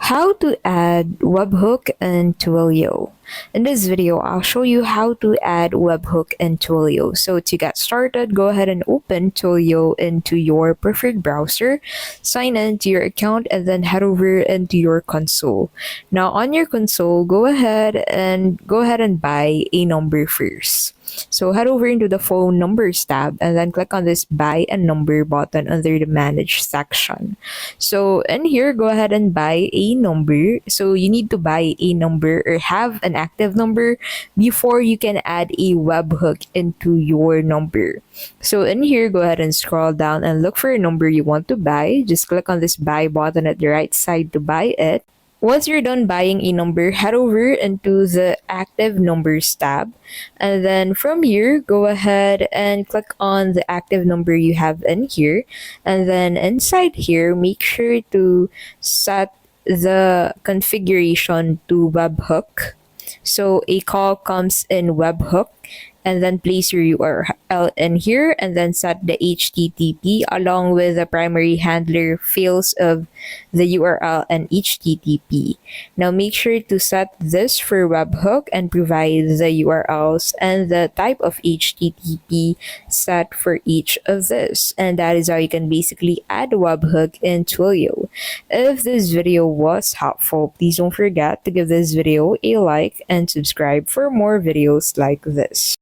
How to add webhook in Twilio. In this video, I'll show you how to add webhook in Twilio. So to get started, go ahead and open Twilio into your preferred browser, sign in to your account, and then head over into your console. Now on your console, go ahead and buy a number first. So head over into the phone numbers tab and then click on this buy a number button under the manage section. So in here, go ahead and buy a number. So you need to buy a number or have an active number before you can add a webhook into your number. So in here, go ahead and scroll down and look for a number you want to buy. Just click on this buy button at the right side to buy it. Once you're done buying a number, head over into the active numbers tab. And then from here, go ahead and click on the active number you have in here. And then inside here, make sure to set the configuration to webhook. So a call comes in webhook, and then place your URL in here and then set the HTTP along with the primary handler fields of the URL and HTTP. Now make sure to set this for webhook and provide the URLs and the type of HTTP set for each of this. And that is how you can basically add webhook in Twilio. If this video was helpful, please don't forget to give this video a like and subscribe for more videos like this.